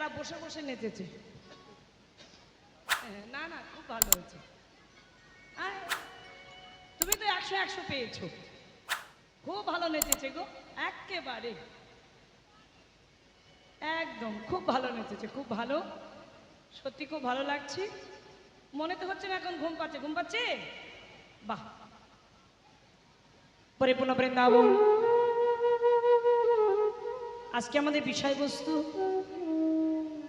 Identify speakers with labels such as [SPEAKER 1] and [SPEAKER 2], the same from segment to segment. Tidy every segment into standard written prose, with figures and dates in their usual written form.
[SPEAKER 1] তারা বসে বসে নেচেছে। না না, খুব ভালো হয়েছে। তুমি তো 100 পেয়েছো। খুব ভালো নেচেছে গো, একেবারে একদম খুব ভালো নেচেছে, খুব ভালো, সত্যি খুব ভালো লাগছে। মনে তো হচ্ছে না এখন ঘুম পাচ্ছে। ঘুম পাচ্ছে? বাহ, পরিপূর্ণ বৃন্দাবন। আজকে আমাদের বিষয়বস্তু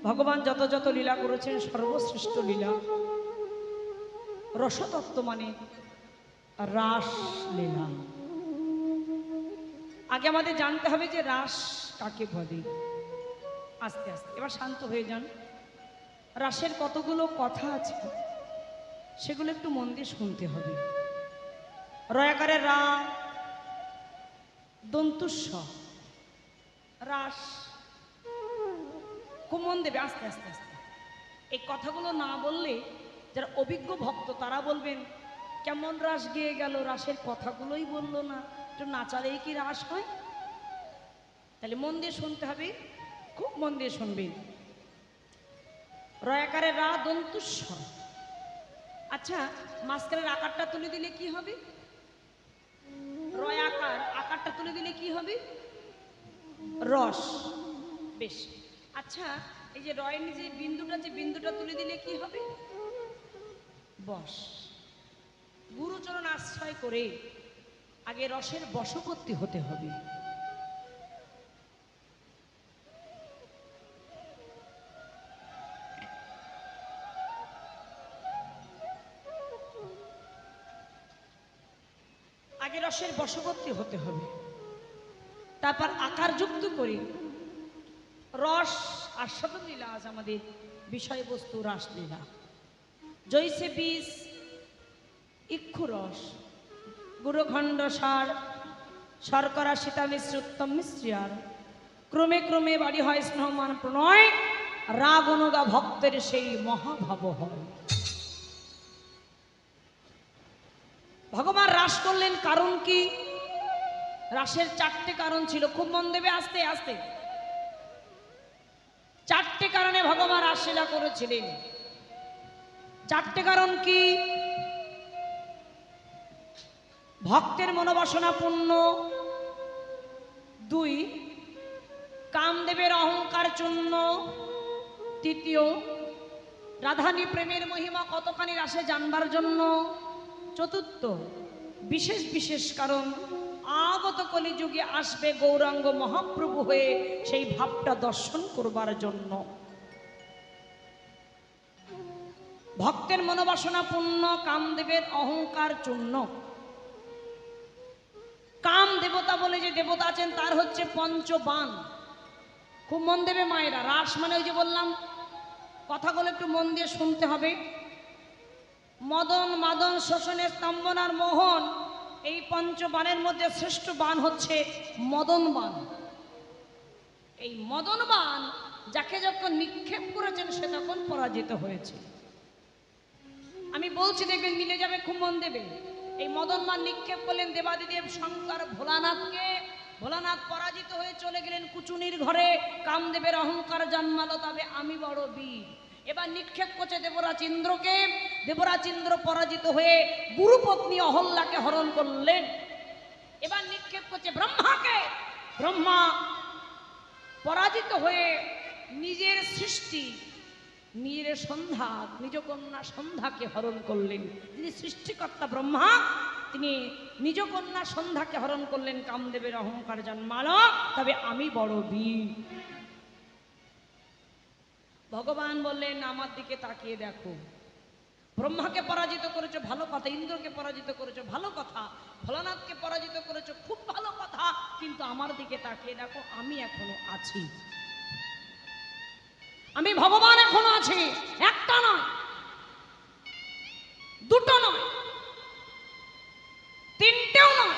[SPEAKER 1] ভগবান যত যত লীলা করেছেন সর্বশ্রেষ্ঠ লীলা রসতত্ত্ব, মানে রাস লীলা। আগে আমাদের জানতে হবে যে রাস কাকে বলে। আস্তে আস্তে এবার শান্ত হয়ে যান। রাসের কতগুলো কথা আছে সেগুলো একটু মন দিয়ে শুনতে হবে। রয়াকারে রা, দন্তুস্ব, রাস। খুব মন দেবে, আস্তে আস্তে আস্তে। এই কথাগুলো না বললে যারা অভিজ্ঞ ভক্ত তারা বলবেন কেমন রাস গেয়ে গেল, রাসের কথাগুলোই বললো না, একটু নাচালেই কি রাস হয়? তাহলে মন দিয়ে শুনতে হবে, খুব মন দিয়ে শুনবেন। রয়াকারে রা, দন্তুস্ব। আচ্ছা, মাঝখানের আকারটা তুলে দিলে কি হবে? রয়াকার আকারটা তুলে দিলে কি হবে? রস। বেশ। আচ্ছা, এই যে রয়ের নিচে বিন্দুটা, যে বিন্দুটা তুলে দিলে কি হবে? বস। গুরুচরণ আশ্রয় করে আগে রসের বশবর্তী হতে হবে। আগে রসের বশবর্তী হতে হবে, তারপর আকার যুক্ত করে রস আস্বাদন লীলা। আজ আমাদের বিষয়বস্তু রাসলীলা। জৈসে বীজ ইক্ষু রস, গুরুখণ্ড সার, শর্করা সীতা মিশ্র উত্তম মিশ্রিয়ার, ক্রমে ক্রমে বাড়ি হয় স্নেহমান প্রণয়, রাগ অনুগা ভক্তের সেই মহাভাব হয়। ভগবান রাস করলেন কারণ কি? রাসের 4টে কারণ ছিল। খুব মন দেবে, আস্তে আস্তে। 4টে কারণে ভগবান রাসলীলা করেছিলেন। 4টে কারণ কি? ভক্তের মনোবাসনা পূর্ণ, 2 কামদেবের অহংকার চূর্ণ, 3 রাধানী প্রেমের মহিমা কতখানি রাসে জানবার জন্য, 4 বিশেষ বিশেষ কারণ আগত কলিযুগে আসবে গৌরাঙ্গ মহাপ্রভু হয়ে সেই ভাবটা দর্শন করবার জন্য। ভক্তের মনোবাসনা পূর্ণ, কামদেবের অহংকার চূর্ণ। কাম দেবতা বলে যে দেবতা আছেন তার হচ্ছে পঞ্চবাণ। খুব মন দেবে মায়েরা। রাস মানে ওই যে বললাম, কথাগুলো একটু মন দিয়ে শুনতে হবে। মদন, মাদন, শোষণের স্তম্ভনার মোহন, এই পঞ্চবাণের মধ্যে শ্রেষ্ঠ বাণ হচ্ছে মদন বাণ। এই মদন বাণ যাকে যখন নিক্ষেপ করেছেন সে তখন পরাজিত হয়েছে। আমি বলছি, দেখবেন মিলে যাবে, খুব মন দেবে। এই মদন বাণ নিক্ষেপ করলেন দেবাদিদেব শঙ্কর ভোলানাথকে। ভোলানাথ পরাজিত হয়ে চলে গেলেন কুচুনির ঘরে। কামদেবের অহংকার জন্মালো, তবে আমি বড় বীর। এবার নিক্ষেপ করছে দেবরাজ ইন্দ্রকে। দেবরাজ ইন্দ্র পরাজিত হয়ে গুরুপত্নী অহল্যাকে হরণ করলেন। এবার নিক্ষেপ করছে ব্রহ্মাকে। ব্রহ্মা পরাজিত হয়ে নিজের সৃষ্টি, নিজের সন্ধ্যা, নিজ কন্যা সন্ধ্যাকে হরণ করলেন। যিনি সৃষ্টিকর্তা ব্রহ্মা, তিনি নিজ কন্যা সন্ধ্যাকে হরণ করলেন। কামদেবের অহংকার জন্মালো, তবে আমি বড় বীর। ভগবান বললেন আমার দিকে তাকিয়ে দেখো। ব্রহ্মাকে পরাজিত করেছো, ভালো কথা। ইন্দ্রকে পরাজিত করেছো, ভালো কথা। ভোলানাথকে পরাজিত করেছো, খুব ভালো কথা। কিন্তু আমার দিকে তাকিয়ে দেখো, আমি এখনো আছি। আমি ভগবান এখনো আছি। একটা নয়, দুটো নয়, তিনটেও নয়,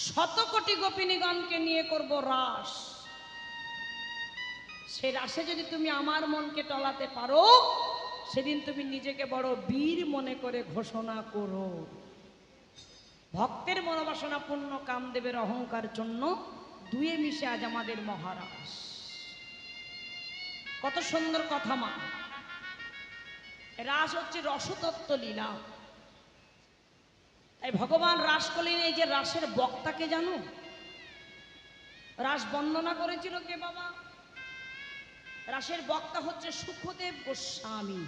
[SPEAKER 1] 100 কোটি গোপিনীগণকে নিয়ে করব রাস। সে রাসে যদি তুমি আমার মনকে টলাতে পারো, সেদিন তুমি নিজেকে বড় বীর মনে করে ঘোষণা করো। ভক্তের মনোবাসনা পূর্ণ, কামদেবের অহংকার জন্য, দুয়ে মিশে আজ আমাদের মহারাস। কত সুন্দর কথা মা। রাস হচ্ছে রসতত্ত্ব লীলা। তাই ভগবান রাস করলেন। এই যে রাসের বক্তাকে জানো? রাস বর্ণনা করেছিল কে বাবা? রাসের বক্তা হচ্ছে সুখদেব গোস্বামী।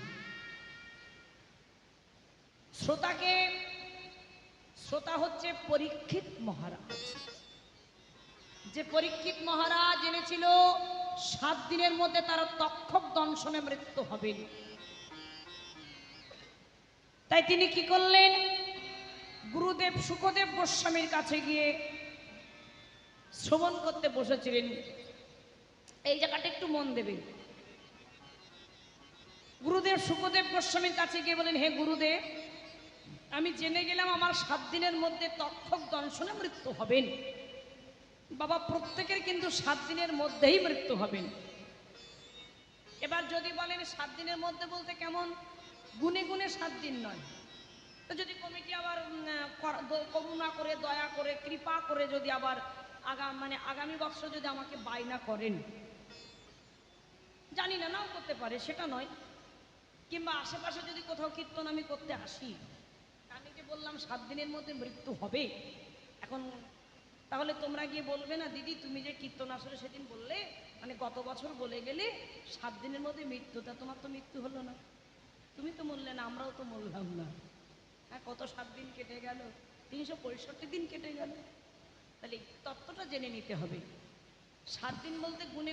[SPEAKER 1] শ্রোতা হচ্ছে পরীক্ষিত মহারাজ। যে পরীক্ষিত মহারাজ জেনেছিল 7 দিনের মধ্যে তার তক্ষক দংশনে মৃত্যু হবে। তাই তিনি কি করলেন? গুরুদেব সুখদেব গোস্বামীর কাছে গিয়ে শ্রবণ করতে বসেছিলেন। এই জায়গাটা একটু মন দেবে। গুরুদেব সুখদেব গোস্বামীর কাছে গিয়ে বলেন, হে গুরুদেব, আমি জেনে গেলাম আমার 7 দিনের মধ্যে তক্ষক দংশনে মৃত্যু হবেন। বাবা, প্রত্যেকের কিন্তু 7 দিনের মধ্যেই মৃত্যু হবেন। এবার যদি বলেন 7 দিনের মধ্যে বলতে কেমন? গুনে গুনে 7 দিন নয়। তো যদি কমিটি আবার করুণা করে, দয়া করে, কৃপা করে যদি আবার আগামী বছর যদি আমাকে বায়না করেন, জানি না, নাও করতে পারে, সেটা নয়। কিংবা আশেপাশে যদি কোথাও কীর্তন আমি করতে আসি, আমি যে বললাম 7 দিনের মধ্যে মৃত্যু হবে, এখন তাহলে তোমরা গিয়ে বলবে না, দিদি তুমি যে কীর্তন আসলে সেদিন বললে, গত বছর বলে গেলে 7 দিনের মধ্যে মৃত্যুটা, তোমার তো মৃত্যু হলো না, তুমি তো মরলে না, আমরাও তো মরলাম না। হ্যাঁ, কত 7 দিন কেটে গেল, 365 দিন কেটে গেল। তাহলে তত্ত্বটা জেনে নিতে হবে। 7 দিন বলতে গুনে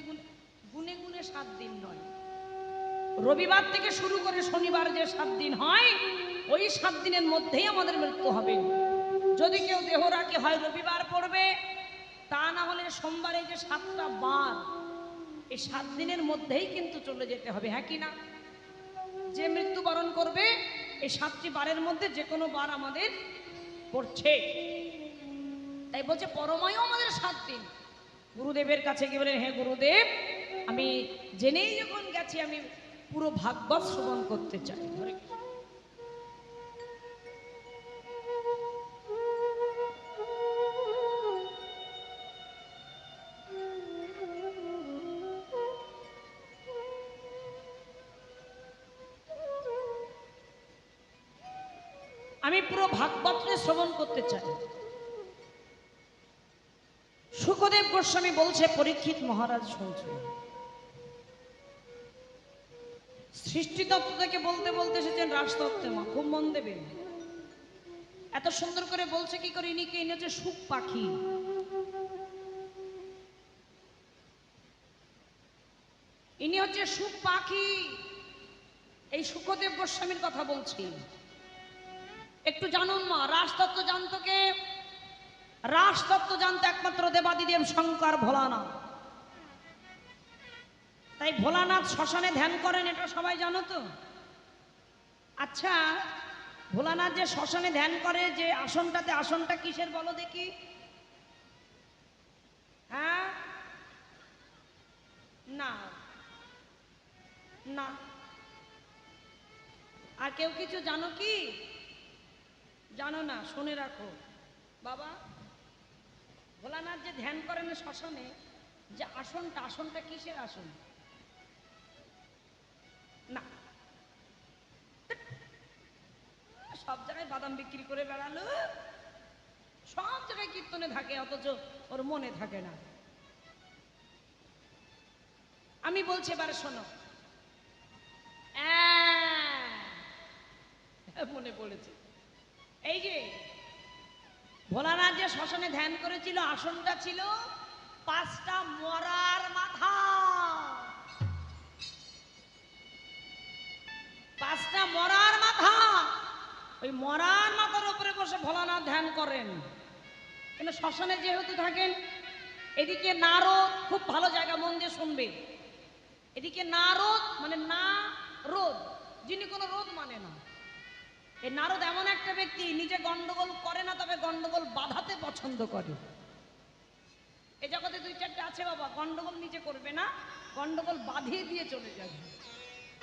[SPEAKER 1] গুনে 7 দিন নয়। রবিবার থেকে শুরু করে শনিবার যে 7 দিন হয়, ওই 7 দিনের মধ্যেই আমাদের মৃত্যু হবে। যদি কেউ দেহ রাখে, হয় রবিবার পড়বে, তা না হলে সোমবারে যে 7টা বার, এই 7 দিনের মধ্যেই কিন্তু চলে যেতে হবে। হ্যাঁ কি না? যে মৃত্যুবরণ করবে এই 7টি বারের মধ্যে যে কোনো বার আমাদের পড়ছে। তাই বলছে পরমায়ু আমাদের 7 দিন। গুরুদেবের কাছে গিয়ে বলেন, হে গুরুদেব, আমি জেনেই যখন গেছি, আমি পুরো ভাগবত শ্রবণ করতে চাই। আমি পুরো ভাগবতকে শ্রবণ করতে চাই। সুখদেব গোস্বামী বলছে, পরীক্ষিত মহারাজ শুনছে। সৃষ্টিতত্ত্ব থেকে বলতে বলতে এসেছেন রাজতত্ত্বে। মা খুব মন দেবে। এত সুন্দর করে বলছে কি করে? ইনি হচ্ছে সুখ পাখি। ইনি হচ্ছে সুখ পাখি। এই সুখদেব গোস্বামীর কথা বলছি। একটু জানুন মা, রাজতত্ত্ব জানতো কে? রাজতত্ত্ব জানতো একমাত্র দেবাদিদেব শঙ্কর ভোলানাথ। তাই ভোলানাথ শ্মশানে ধ্যান করেন, এটা সবাই জানো তো? আচ্ছা, ভোলানাথ যে শ্মশানে ধ্যান করে, যে আসনটাতে, আসনটা কিসের বলো দেখি? হ্যাঁ, না না। আর কেউ কিছু জানো কি? জানো না? শুনে রাখো বাবা, ভোলানাথ যে ধ্যান করেন শ্মশানে, যে আসনটা, আসনটা কিসের আসন? না। সব জায়গায় বাদাম বিক্রি করে বেড়ালো, সব জায়গায় কীর্তনে থাকে, অথচ ওর মনে থাকে না। আমি বলছি, এবারে শোনো। মনে পড়েছে। এই যে ভোলানাথ যে শ্মশানে ধ্যান করেছিল, আসনটা ছিল 5টা মরার মাথা। 5টা মরার মাথা। ওই মরার মাথার উপরে বসে ভোলানাথ ধ্যান করেন। কিন্তু শ্মশানে যেহেতু থাকেন, এদিকে নারদ, খুব ভালো জায়গা, মন দিয়ে শুনবে। এদিকে নারদ মানে না রোদ, যিনি কোনো রোদ মানে না। এই নারদ এমন একটা ব্যক্তি, নিজে গন্ডগোল করে না, তবে গন্ডগোল বাধাতে পছন্দ করে। এ জগতে 2-4টে আছে বাবা, গন্ডগোল নিজে করবে না, গন্ডগোল বাঁধিয়ে দিয়ে চলে যাবে।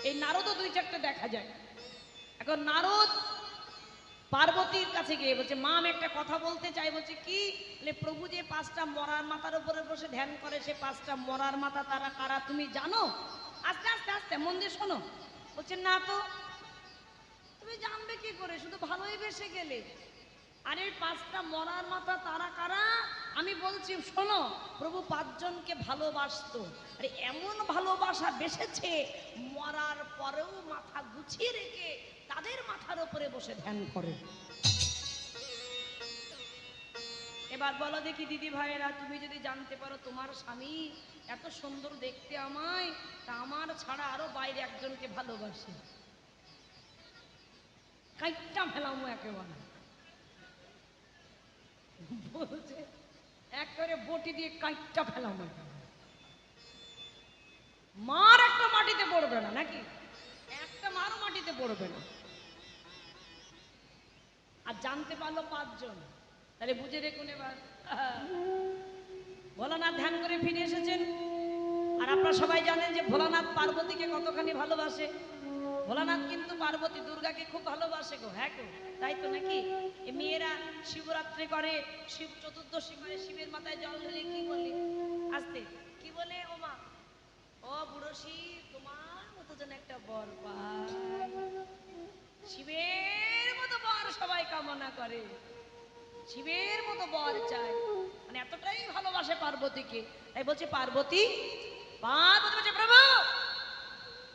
[SPEAKER 1] এই নারদও 2-4টে দেখা যায়। এখন নারদ পার্বতীর কাছে গিয়ে বলছে, মা আমি একটা কথা বলতে চাই। বলছে কি? প্রভু যে 5টা মরার মাথার উপরে বসে ধ্যান করে, সে 5টা মরার মাথা তারা কারা তুমি জানো? আস্তে আস্তে আস্তে মন দিয়ে শোনো। বলছে না তো, তুমি জানবে কি করে, শুধু ভালোই বেসে গেলে। আরে 5টা মরার মাথা তারা কারা? আমি বলছি শোনো, প্রভু 5 জনকে ভালোবাসতো, আরে এমন ভালোবাসা বেসেছে মরার পরেও মাথা গুছিয়ে রেখে তাদের মাথার উপরে বসে ধ্যান করে। এবার বলো দেখি দিদি ভাইয়েরা, তুমি যদি জানতে পারো তোমার স্বামী এত সুন্দর দেখতে আমায়, তা আমার ছাড়া আরো বাইরে একজনকে ভালোবাসে, কাইটটা ফেলামো একেবারে। বলছে একেবারে বটি দিয়ে কাইটটা ফেলামো, মার একটা মাটিতে পড়বে না, নাকি একটা মারও মাটিতে পড়বে না। আর জানতে পারলো 5 জন, তাহলে বুঝে দেখুন এবার ভোলানাথ ধ্যান করে ফিরে এসেছেন। আর আপনারা সবাই জানেন যে ভোলানাথ পার্বতীকে কতখানি ভালোবাসে। ভোলানাথ কিন্তু পার্বতী দুর্গাকে খুব ভালোবাসে গো। হ্যাঁ গো, তাই তো নাকি? এই মেয়েরা শিবরাত্রি করে, শিব চতুর্দশী করে, শিবের মাথায় জল ঢেলে কি বলে আসতে, কি বলে ও মা, ও বুড়ো শিব তোমার মতো যেন একটা বর পায়। শিবের মতো বর সবাই কামনা করে, শিবের মতো বর চায়, মানে এতটাই ভালোবাসে পার্বতীকে। তাই বলছে পার্বতী, পার্বতী বলছে প্রভু।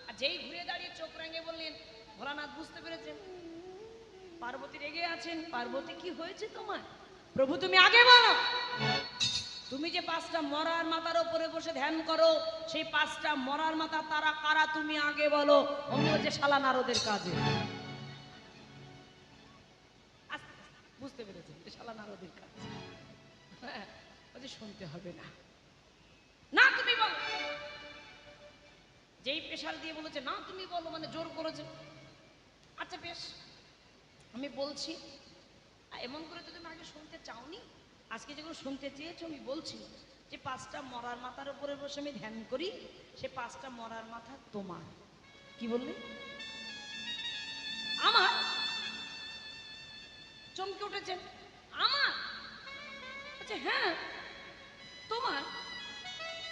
[SPEAKER 1] আর যেই ঘুরে দাঁড়িয়ে চোখ রাঙে বললেন, ভোলানাথ বুঝতে পেরেছেন পার্বতী রেগে আছেন। পার্বতী কি হয়েছে তোমার? প্রভু তুমি আগে বলো, তুমি যে 5টা মরার মাথার উপরে বসে ধ্যান করো, সেই 5টা মরার মাথা তারা কারা তুমি আগে বলো। অন্য যে শালা নারদের কাজে। বুঝতে পেরেছেন, শালা নারদের কাজ। হ্যাঁ, শুনতে হবে না, না তুমি বলো। যেই প্রেশার দিয়ে বলেছে না তুমি বলো, মানে জোর করেছে। আচ্ছা বেশ, আমি বলছি। এমন করে তো তুমি আগে শুনতে চাওনি, আজকে যেগুলো শুনতে চেয়েছো আমি বলছি যে 5টা মরার মাথার উপরে বসে আমি ধ্যান করি, সে 5টা মরার মাথা তোমার। কি বললে? আমার? চমকে উঠেছেন। আমার? আচ্ছা হ্যাঁ তোমার।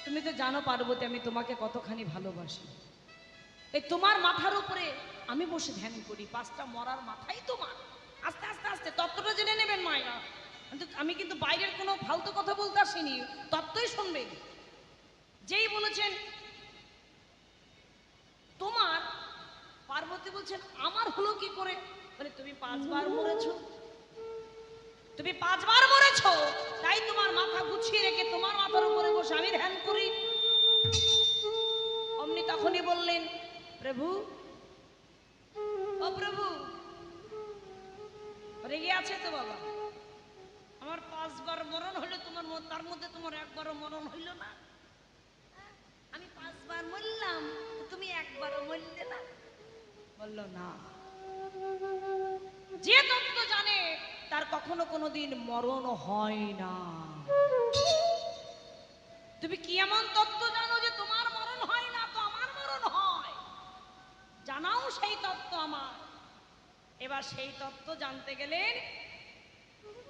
[SPEAKER 1] তুমি তো জানো পার্বতী আমি তোমাকে কতখানি ভালোবাসি, এই তোমার মাথার উপরে আমি বসে ধ্যান করি, 5টা মরার মাথাই তোমার। আস্তে আস্তে আস্তে তত্ত্বটা জেনে নেবেন মায়েরা। আমি কিন্তু বাইরের কোনো ফালতু কথা বলতে আসিনি, তত্ত্বই শুনবেন। যেই বলেছেন তোমার, পার্বতী বলছেন আমার হলো কি করে? বলে তুমি 5 বার মরেছো, তুমি 5 বার মরেছো, তাই তোমার মাথা গুছিয়ে রেখে তোমার মাথার উপরে বসে আমি ধ্যান করি। অমনি তখনই বললেন প্রভু, ও প্রভু। রেগে আছে তো বাবা, আমার 5 বার মরণ হলো, তোমার তার মধ্যে তোমার একবারও মরণ হইল না। আমি 5 বার মরলাম, তুমি একবারও মরলে না। বলল না, যে তত্ত্ব জানে তার কখনো কোনোদিন মরণ হয় না। তুমি কি এমন তত্ত্ব জানো যে তোমার মরণ হয় না, তো আমার মরণ হয়? জানাও সেই তত্ত্ব আমার। এবার সেই তত্ত্ব জানতে গেলেন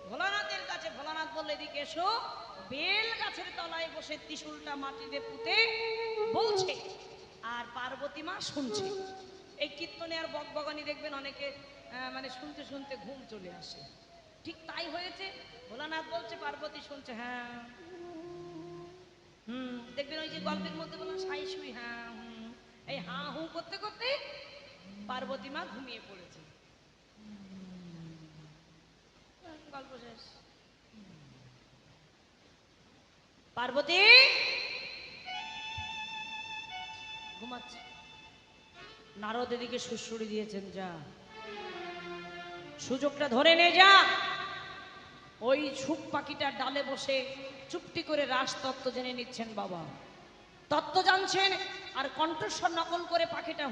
[SPEAKER 1] ভোলানাথের কাছে। ভোলানাথ বললে এদিকে এসো। বেল গাছের তলায় বসে ত্রিশূলটা মাটিতে পুঁতে বলছে, আর পার্বতী মা শুনছে। এই কীর্তনে আর বকবগানি দেখবেন অনেকে মানে শুনতে শুনতে ঘুম চলে আসে, ঠিক তাই হয়েছে। ভোলানাথ বলছে, পার্বতী শুনছে। হ্যাঁ দেখবেন ওই যে গল্পের মধ্যে বললাম সাই সুই, হ্যাঁ এই হাঁ হু করতে করতে পার্বতী মা ঘুমিয়ে পড়েছে। গল্প শেষ। পার্বতী ঘুমাচ্ছে। নারদ এদিকে সুড়সুড়ি দিয়েছেন, যা সুযোগটা ধরে নে, যা ওই ঝুপ পাখিটার ডালে বসে চুপটি করে রাস তত্ত্ব জেনে নিচ্ছেন বাবা। তত্ত্ব জানছেন আর কণ্ঠস্বর নকল করে পাখিটা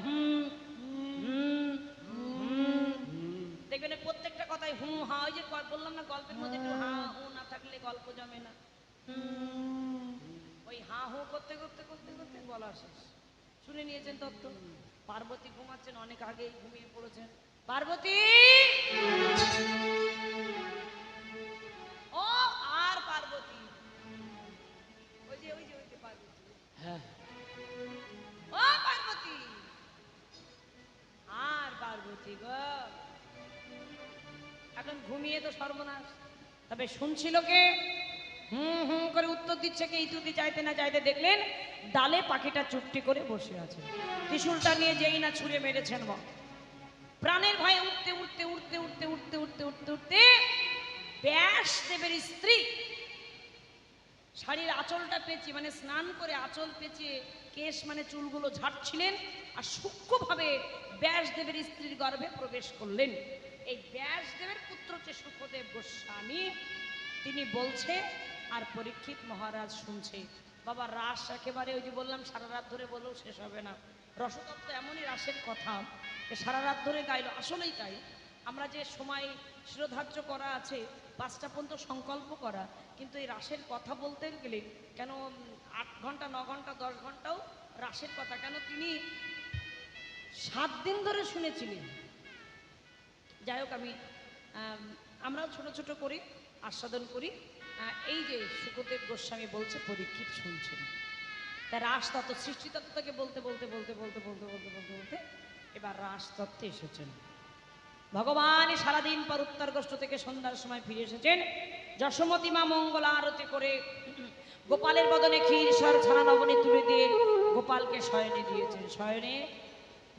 [SPEAKER 1] দেখবেন প্রত্যেকটা কথায় হু হা। ওই যে বললাম না গল্পের মধ্যে একটু হা হু না থাকলে গল্প জমে না। ওই হা হু করতে করতে করতে করতে বলা শেষ। শুনে নিয়েছেন তত্ত্ব। পার্বতী ঘুমাচ্ছেন, অনেক আগেই ঘুমিয়ে পড়েছেন। পার্বতী ও আর পার্বতী, ওই যে পার্বতী, হ্যাঁ ও ঘুমিয়ে তো সর্বনাশ। তবে শুনছিল কে? হুম হুম করে উত্তর দিচ্ছে কে? ইতুতি চাইতে না চাইতে দেখলেন ডালে পাখিটা চুপটি করে বসে আছে। ত্রিশূলটা নিয়ে যেই না ছুঁড়ে মেরেছেন মা, প্রাণের ভয়ে উঠতে উঠতে উঠতে উঠতে উঠতে উঠতে উঠতে উঠতে ব্যাসদেবের স্ত্রী শাড়ির আঁচলটা পেঁচিয়ে, মানে স্নান করে আঁচল পেঁচিয়ে কেশ মানে চুলগুলো ঝাড়ছিলেন, আর সূক্ষ্মভাবে ব্যাসদেবের স্ত্রীর গর্ভে প্রবেশ করলেন। এই ব্যাসদেবের পুত্র হচ্ছে শুকদেব গোস্বামী। তিনি বলছে আর পরীক্ষিত মহারাজ শুনছে। বাবা রাস একেবারে ওই যে বললাম সারা রাত ধরে বলেও শেষ হবে না। রসতত্ত্ব এমনই রাসের কথা সারা রাত ধরে গাইলো, আসলেই তাই। আমরা যে সময় শিরোধার্য করা আছে 5টা পর্যন্ত সংকল্প করা, কিন্তু এই রাসের কথা বলতে গেলে কেন 8 ঘন্টা 9 ঘন্টা 10 ঘন্টাও রাসের কথা, কেন তিনি 7 দিন ধরে শুনেছিলেন। যাই হোক, আমরাও ছোট ছোট করি আস্বাদন করি। এই যে শুকদেব গোস্বামী বলছে পরীক্ষিত শুনছেন, তাই রাসতত্ত্ব সৃষ্টিতত্ত্ব থেকে বলতে বলতে বলতে বলতে বলতে বলতে বলতে বলতে এবার রাসতত্ত্বে এসেছেন। ভগবান সারাদিন পর উত্তরগোষ্ঠ থেকে সন্ধ্যার সময় ফিরে এসেছেন। যশোমতী মা মঙ্গল আরতি করে গোপালের বদনে ক্ষীর সর ছানা নবনী তুলে দিয়ে গোপালকে শয়নে দিয়েছেন। শয়নে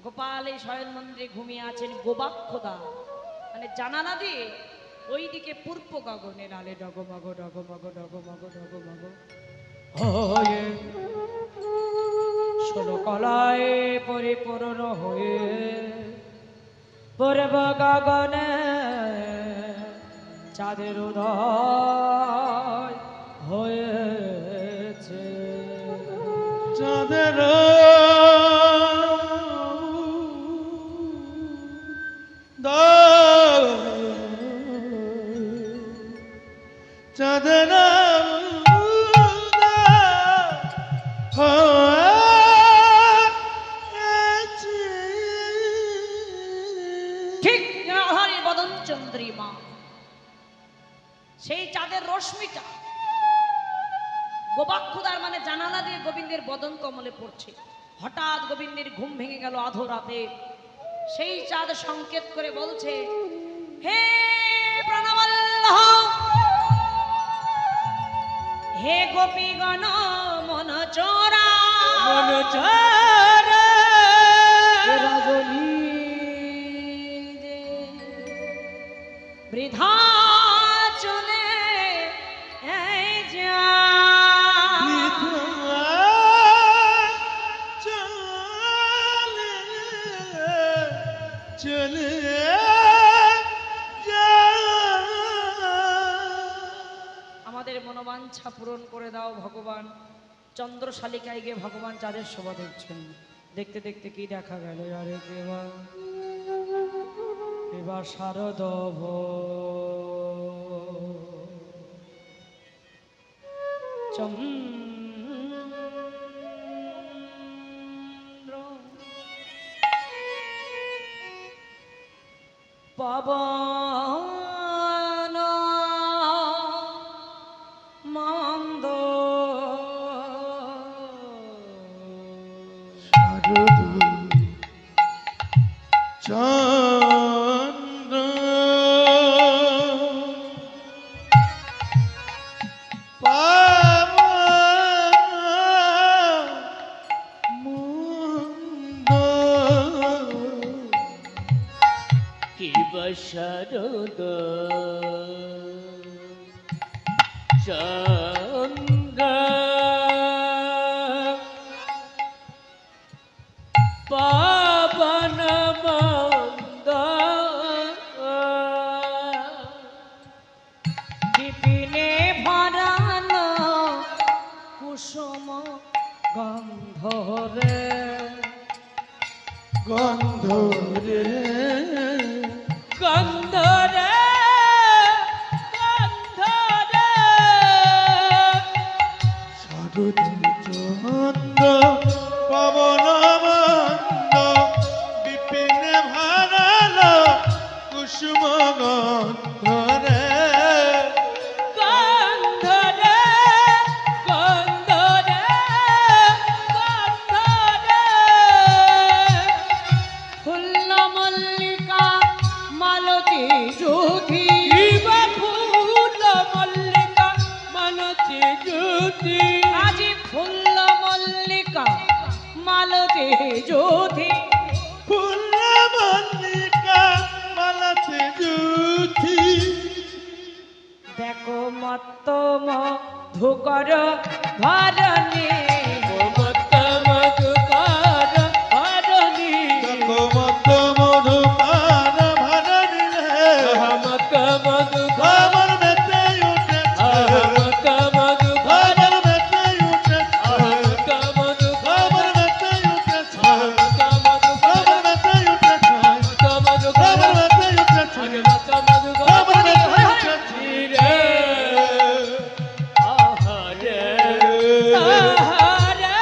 [SPEAKER 1] গোপাল এই শয়ন মন্দিরে ঘুমিয়ে আছেন। গোবাক্ষদা মানে জানালা দিয়ে ওই দিকে পূর্ব গগনের আলে ডগমগ ডগমগ ডগমগ ডগমগ হয়ে ষোলো কলায় পরিপূর্ণ হয়ে পূর্ব গগনে চাঁদের উদয় হয়েছে।
[SPEAKER 2] চাঁদের চাঁদের
[SPEAKER 1] ঠিক রাধারীর বদন চন্দ্রিমা, সেই চাঁদের রশ্মিটা গোবাক্ষুদার মানে জানালা দিয়ে গোবিন্দের বদন কমলে পড়ছে। হঠাৎ গোবিন্দের ঘুম ভেঙে গেল আধো রাতে। সেই চাঁদ সংকেত করে বলছে, হে প্রাণবল্লভ, হে গোপীগণ মন চোরা রজনী বৃথা চলে যা
[SPEAKER 2] চলে
[SPEAKER 1] আমাদের মনোবাঞ্ছা পূরণ করে দাও ভগবান। চন্দ্রশালিকায় গিয়ে ভগবান চাঁদের শোভা দেখছেন। দেখতে দেখতে কি দেখা গেল, আরে দেবা এবার শারদভ চন্দ্র পবন মন্দ
[SPEAKER 2] চন্দ্র
[SPEAKER 3] শারদ চন্দ্র পাবন মন্দ
[SPEAKER 1] বিপিনে ভরানো কুসুম গন্ধ রে
[SPEAKER 2] গন্ধ রে
[SPEAKER 3] গন্ধ রে গন্ধ রে
[SPEAKER 2] শারদ চন্দ্র পবন মন্দ বিপিনে ভরালো কুসুম গন্ধ রে
[SPEAKER 3] গন্ধ রে গন্ধ রে গন্ধ রে
[SPEAKER 1] ফুল্ল মল্লি দেখো মত্ত মধুকর ভরণী
[SPEAKER 3] মত মধুকর হরণী
[SPEAKER 2] দেখো মত মধুপান ভারণী রে
[SPEAKER 3] মত মধুকর
[SPEAKER 2] আমার মেতে উঠেছে
[SPEAKER 3] মত মধুকর
[SPEAKER 2] আমার মেতে উঠেছে
[SPEAKER 3] মত মধুকর
[SPEAKER 2] আমার মেতে উঠেছে
[SPEAKER 3] মত মধুকর
[SPEAKER 2] আমার মেতে উঠেছে
[SPEAKER 3] মত মধুকর
[SPEAKER 2] আমার মেতে উঠেছে
[SPEAKER 3] মত মধুকর
[SPEAKER 2] আমার মেতে উঠেছে
[SPEAKER 3] রে আহারে আহারে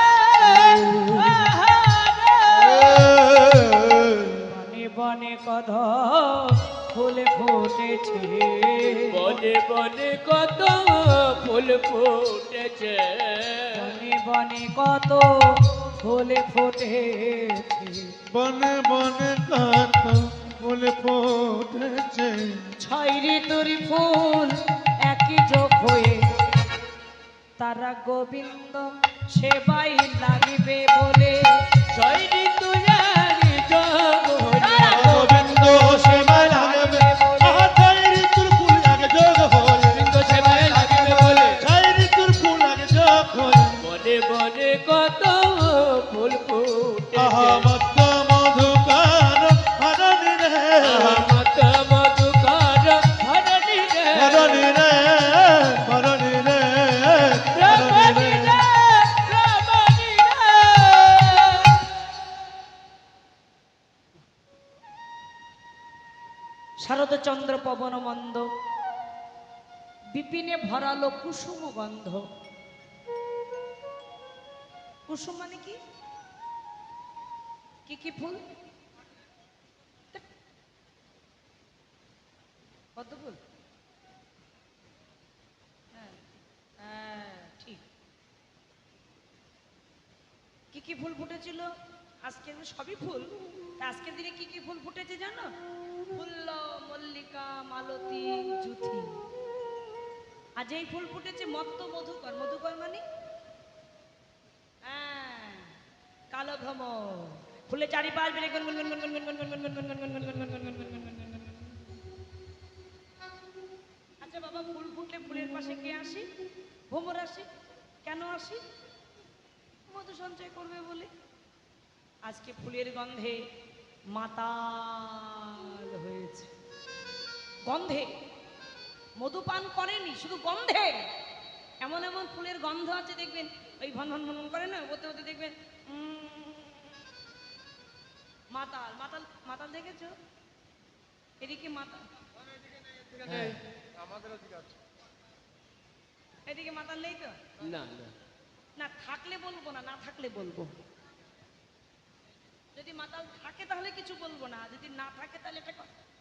[SPEAKER 3] আহারে
[SPEAKER 1] বনে বনে কত ফুল ফুটেছে
[SPEAKER 3] বনে বনে কত ফুল ফুটেছে
[SPEAKER 1] বনে বনে কত ফুল ফুটেছে
[SPEAKER 2] বনে বনে কত ফুল ফুটেছে
[SPEAKER 1] ছয় ঋতুর ফুল একই যোগ হয়ে তারা গোবিন্দ সেবাই লাগিবে বলে
[SPEAKER 3] জয় ঋতু জানি জগৎ
[SPEAKER 2] গোবিন্দ সেবায় লাগবে আহা জয় ঋতুর ফুল আগে যোগ হলে
[SPEAKER 3] গোবিন্দ সেবায় লাগিবে বলে
[SPEAKER 2] জয় ঋতুর ফুল আগে যোগ হলে
[SPEAKER 3] বনে বনে কত ফুল ফুটেছে
[SPEAKER 2] আহা মত মধুকার হরণী রে
[SPEAKER 3] মত মধুকর হরণী রে
[SPEAKER 2] হরণী রে হরণী রে
[SPEAKER 3] রমণী রে রমণী রে
[SPEAKER 1] শারদচন্দ্র পবন মন্দ বিপিনে ভরালো কুসুম গন্ধ। কুসুম মানে কি কি ফুল? পদ্ম ফুল? হ্যাঁ হ্যাঁ ঠিক। কি ফুল ফুটেছিল আজকে? সবই ফুল। তা আজকের দিনে কি ফুল ফুটেছে জানো? ফুল্ল, মল্লিকা, মালতী, জুথি। আজ এই ফুল ফুটেছে মত্ত মধুকর। মধুকর মানে কালো ভ্রমর। ফুলের চারিপাশ বেড়ে গুনগুন গুনগুন গুনগুন গুনগুন গুনগুন গুনগুন গুনগুন গুনগুন গুনগুন গুনগুন গুনগুন গুনগুন। আচ্ছা বাবা, ফুল ফুটলে ফুলের পাশে কে আসি? ভ্রমর আসি। কেন আসি? মধু সঞ্চয় করবে বলে। আজকে ফুলের গন্ধে মাতাল হয়েছে। গন্ধে মধু পান করেনি, শুধু গন্ধে। এমন এমন ফুলের গন্ধ আছে দেখবেন, ওই ভন ভন ভন করে না, ওতে ওতে দেখবেন মাতাল মাতাল মাতাল। দেখেছো? এদিকে মাতাল, এদিকে মাতাল নেই তো?
[SPEAKER 3] না না
[SPEAKER 1] না থাকলে বলবো না, না থাকলে বলবো। যদি মাতাল থাকে তাহলে কিছু বলবো না, যদি না থাকে তাহলে এটা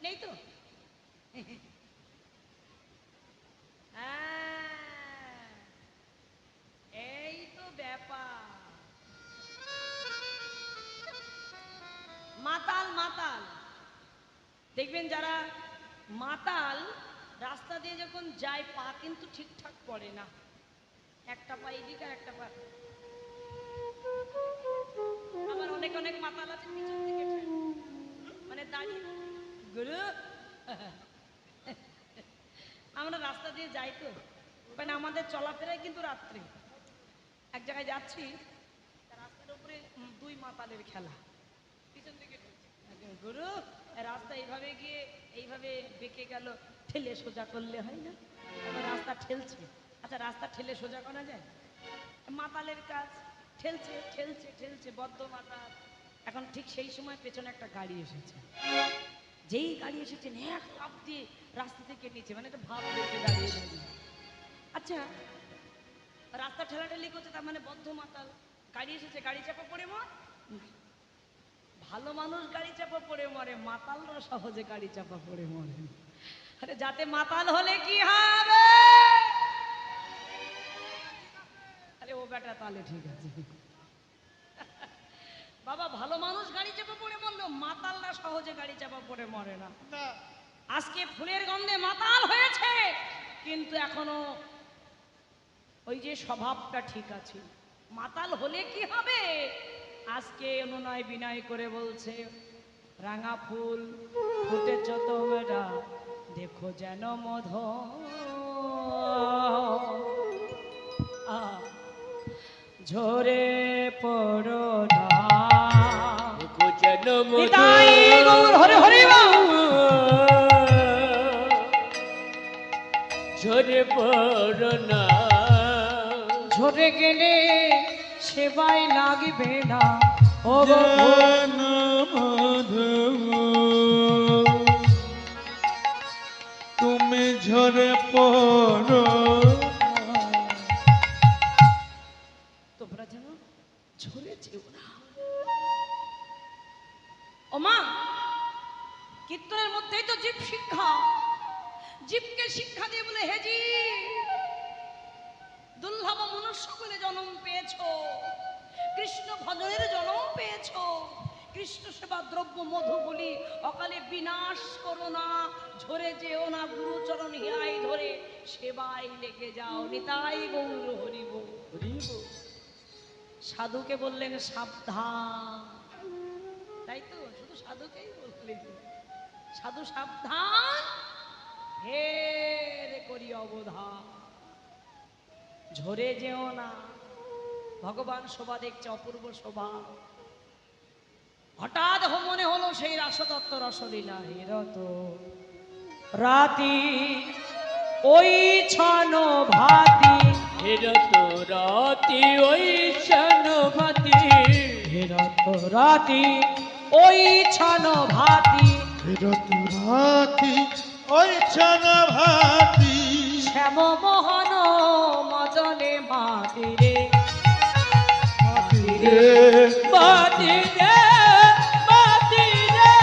[SPEAKER 1] নেই তো। হ্যাঁ, এই তো ব্যাপার। মাতাল মাতাল দেখবেন, যারা মাতাল রাস্তা দিয়ে যখন যায় পা কিন্তু ঠিকঠাক পড়ে না। একটা পা এদিকে আর একটা পা। আবার অনেক অনেক মাতাল আছে পিছন থেকে ঠেলে, মানে দাঁড়িয়ে গুরু। আমরা রাস্তা দিয়ে যাই তো, মানে আমাদের চলাফেরাই কিন্তু রাত্রে। এক জায়গায় যাচ্ছি, রাস্তার উপরে দুই মাতালের খেলা। পিছন থেকে গুরু, রাস্তা এইভাবে গিয়ে এইভাবে বেঁকে গেল, ঠেলে সোজা করলে হয় না? রাস্তা ঠেলছে। আচ্ছা, রাস্তা ঠেলে সোজা করা যায়? মাতালের কাজ। ঠেলছে ঠেলছে ঠেলছে, বদ্ধ মাতাল। এখন ঠিক সেই সময় পেছনে একটা গাড়ি এসেছে। যেই গাড়ি এসেছে এক লাফ দিয়ে রাস্তা থেকে নিচে, মানে একটা ভাব দেখে দাঁড়িয়ে দাঁড়িয়ে। আচ্ছা, রাস্তা ঠেলাঠেলি করছে, তার মানে বদ্ধ মাতাল। গাড়ি এসেছে, গাড়ি চাপা পড়ে মর। ভালো মানুষ গাড়ি চাপা পড়ে মরে, মাতালরা সহজে গাড়ি চাপা পড়ে মরে। আরে যাতে মাতাল হলে কি হবে? আরে ও বেটা, তাহলে ঠিক আছে বাবা। ভালো মানুষ গাড়ি চাপা পড়ে মরলো, মাতালরা সহজে গাড়ি চাপা পড়ে মরে না। আজকে ফুলের গন্ধে মাতাল হয়েছে, কিন্তু এখনো ওই যে স্বভাবটা ঠিক আছে। মাতাল হলে কি হবে? আজকে অনুনয় বিনয় করে বলছে, রাঙা ফুল ফুটেছ তোমরা দেখো যেন মধুর আহ, ঝরে পড়ো না
[SPEAKER 3] যেন
[SPEAKER 1] নিতাই গৌর হরে হরে বল।
[SPEAKER 3] ঝরে পড়ো না
[SPEAKER 1] ঝরে গেলে সেবাই লাগবে না ও গো
[SPEAKER 2] যেন মধু তুমি ঝরে পড়ো
[SPEAKER 1] তোমরা যেন ঝরে যেও না। ও মা, কীর্তনের মধ্যেই তো জীব শিক্ষা। জীবকে শিক্ষা দিয়ে বলে হে জীব, দুর্লভ মনুষ্য বলে জন্ম পেয়েছো, কৃষ্ণ ভজনের জন্ম পেয়েছো, কৃষ্ণ সেবা দ্রব্য মধু বলি অকালে বিনাশ করো না, ঝরে যেও না, গুরুচরণ হিয়াই ধরে সেবায় লেগে যাও। নিতাই গৌর হরিব। সাধুকে বললেন সাবধান, তাই তো শুধু সাধুকেই বললেন সাধু সাবধান, হের করি অবধান, ঝরে যেও না। ভগবান শোভা দেখছে, অপূর্ব শোভা। হঠাৎ মনে হলো সেই রাসতত্ত্ব রসলীলা হেরত রাতি ওই ছন ভাতি,
[SPEAKER 3] হেরত রাতি ওই ভাতি
[SPEAKER 1] হেরত রাতি ওই ছন ভাতি,
[SPEAKER 2] ফেরত রাতি ওই ছানা ভাতি
[SPEAKER 1] শ্যাম মোহন মদনে মাতিরে
[SPEAKER 2] রে
[SPEAKER 3] বাতি রে বাতি রে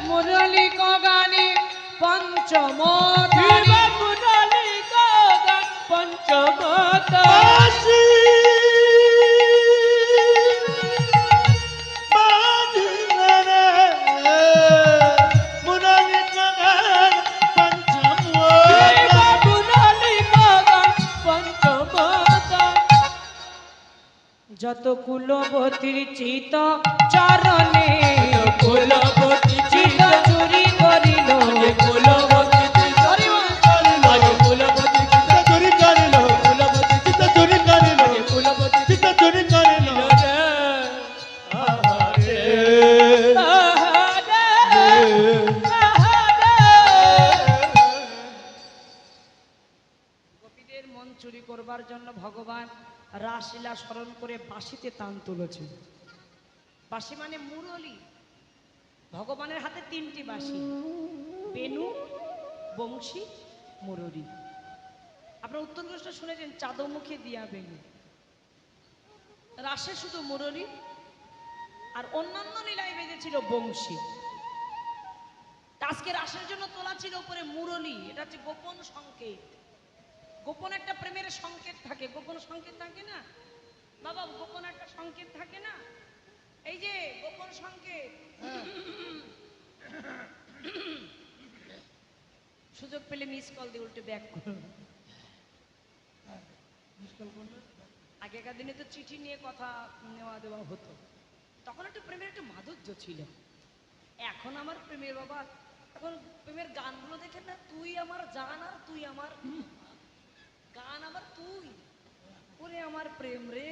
[SPEAKER 1] মুরলী গানে পঞ্চম
[SPEAKER 3] মুরালি গান পঞ্চমতা
[SPEAKER 2] বাঁশি বাঁধনা রে মুরালি কাঙাল পঞ্চমতা
[SPEAKER 3] মুরালি গান পঞ্চমতা
[SPEAKER 1] যত কুলবতীর চিত চরণে
[SPEAKER 3] কুলবতী
[SPEAKER 1] চিত চুরি করিল,
[SPEAKER 3] কুলবতী কুলবতী
[SPEAKER 2] চিতা চুরি করিল
[SPEAKER 3] কুলবতী
[SPEAKER 2] চিতা চুরি করিল
[SPEAKER 3] কুলবতী
[SPEAKER 2] চিতা চুরি করিল
[SPEAKER 3] রে আহারে
[SPEAKER 1] গোপীদের মন চুরি করবার জন্য ভগবান রাসলীলা স্মরণ করে বাঁশিতে তান তুলেছেন। বাঁশি মানে মুরলী। ভগবানের হাতে তিনটি বাঁশি, বেনু, বংশী, মুরলী। আপনার উত্তরপ্রশ্ন শুনেছেন চাঁদমুখে দিয়া বেনু, রাসে শুধু মুরলী, আর অন্যান্য লীলায় বেজেছিল বংশী। আজকে রাসের জন্য তোলা ছিল উপরে মুরলী, এটা হচ্ছে গোপন সংকেত। গোপন একটা প্রেমের সংকেত থাকে, গোপন সংকেত থাকে না বাবা, গোপন একটা সংকেত থাকে না, এই যে গোপন সংকেত। সুযোগ পেলে মিস কল দিয়ে উল্টে ব্যাক করুন। আগেকার দিনে তো চিঠি নিয়ে কথা নেওয়া দেওয়া হতো, তখন একটু প্রেমের একটা মাধুর্য ছিল। এখন আমার প্রেমের বাবা, এখন প্রেমের গানগুলো দেখে না, তুই আমার জান আর তুই আমার গান, আবার তুই ওরে আমার প্রেম রে।